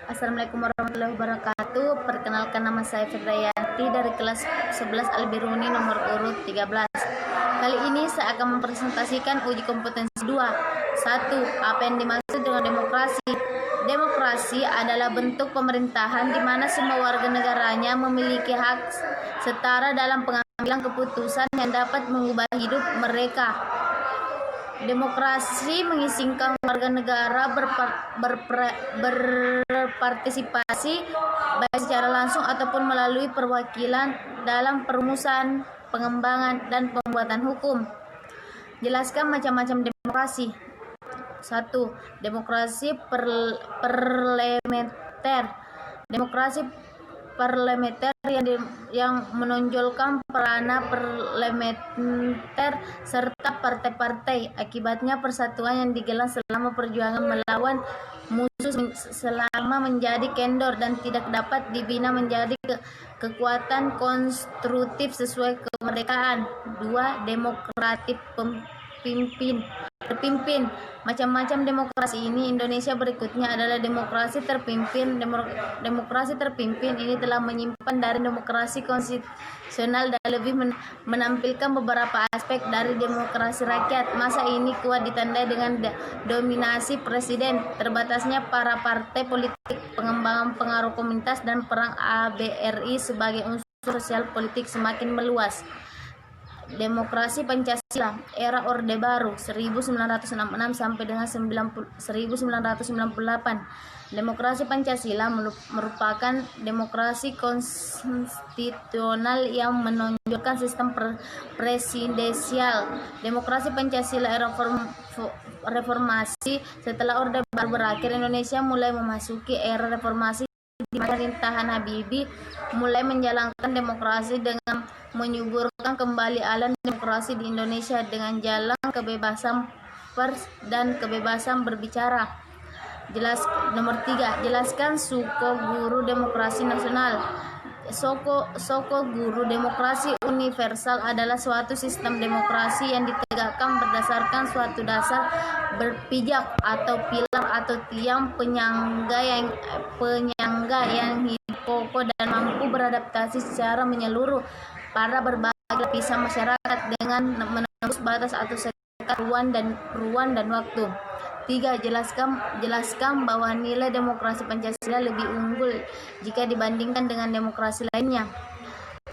Assalamualaikum warahmatullahi wabarakatuh. Perkenalkan, nama saya Firdayanti dari kelas 11 Albiruni nomor urut 13. Kali ini saya akan mempresentasikan uji kompetensi 2. 1. Apa yang dimaksud dengan demokrasi? Demokrasi adalah bentuk pemerintahan di mana semua warga negaranya memiliki hak setara dalam pengambilan keputusan yang dapat mengubah hidup mereka. Demokrasi mengizinkan warga negara berpartisipasi baik secara langsung ataupun melalui perwakilan dalam perumusan, pengembangan, dan pembuatan hukum. Jelaskan macam-macam demokrasi. 1. Demokrasi parlementer. Demokrasi parlementer yang menonjolkan peranan parlementer serta partai-partai. Akibatnya persatuan yang digelar selama perjuangan melawan musuh selama menjadi kendor dan tidak dapat dibina menjadi kekuatan konstruktif sesuai kemerdekaan. 2. Demokratik terpimpin. Macam-macam demokrasi ini Indonesia berikutnya adalah demokrasi terpimpin. Demokrasi terpimpin ini telah menyimpan dari demokrasi konstitusional dan lebih menampilkan beberapa aspek dari demokrasi rakyat. Masa ini kuat ditandai dengan dominasi presiden, terbatasnya para partai politik, pengembangan pengaruh komunitas, dan perang ABRI sebagai unsur sosial politik semakin meluas. Demokrasi Pancasila era Orde Baru 1966 sampai dengan 1998. Demokrasi Pancasila merupakan demokrasi konstitusional yang menonjolkan sistem presidensial. Demokrasi Pancasila era reformasi. Setelah Orde Baru berakhir, Indonesia mulai memasuki era reformasi di mana pemerintahan Habibie mulai menjalankan demokrasi dengan menyuburkan kembali alam demokrasi di Indonesia dengan jalan kebebasan pers dan kebebasan berbicara. Nomor 3. Jelaskan Soko Guru Demokrasi Nasional. Soko Guru Demokrasi Universal adalah suatu sistem demokrasi yang ditegakkan berdasarkan suatu dasar berpijak atau pilar atau tiang penyangga yang hidup kokoh dan mampu beradaptasi secara menyeluruh pada berbagai lapisan masyarakat dengan menembus batas atau sekat ruang dan waktu. 3. Jelaskan bahwa nilai demokrasi Pancasila lebih unggul jika dibandingkan dengan demokrasi lainnya.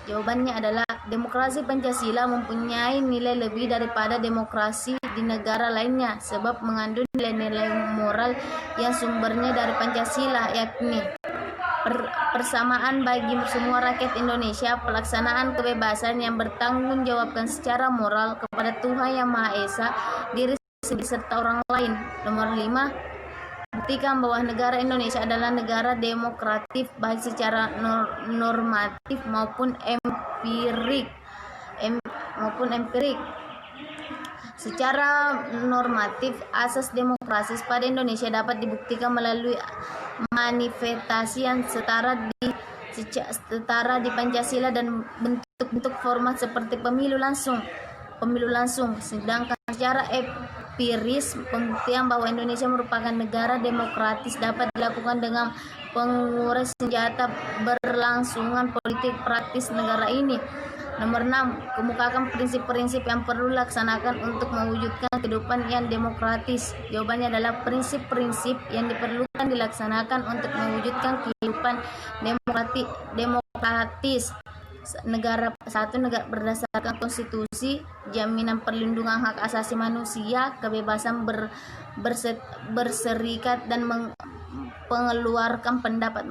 Jawabannya adalah demokrasi Pancasila mempunyai nilai lebih daripada demokrasi di negara lainnya sebab mengandung nilai-nilai moral yang sumbernya dari Pancasila, yakni persamaan bagi semua rakyat Indonesia, pelaksanaan kebebasan yang bertanggung jawabkan secara moral kepada Tuhan Yang Maha Esa, diri serta orang lain. Nomor 5. Buktikan bahwa negara Indonesia adalah negara demokratif baik secara normatif maupun empirik. Secara normatif, asas demokrasi pada Indonesia dapat dibuktikan melalui manifestasi yang setara di Pancasila dan bentuk-bentuk format seperti pemilu langsung. Sedangkan secara empiris, pembuktian bahwa Indonesia merupakan negara demokratis dapat dilakukan dengan pengurangan senjata berlangsungan politik praktis negara ini. Nomor 6. Kemukakan prinsip-prinsip yang perlu dilaksanakan untuk mewujudkan kehidupan yang demokratis. Jawabannya adalah prinsip-prinsip yang diperlukan dilaksanakan untuk mewujudkan kehidupan demokratis. Negara berdasarkan konstitusi, jaminan perlindungan hak asasi manusia, kebebasan berserikat dan mengeluarkan pendapat,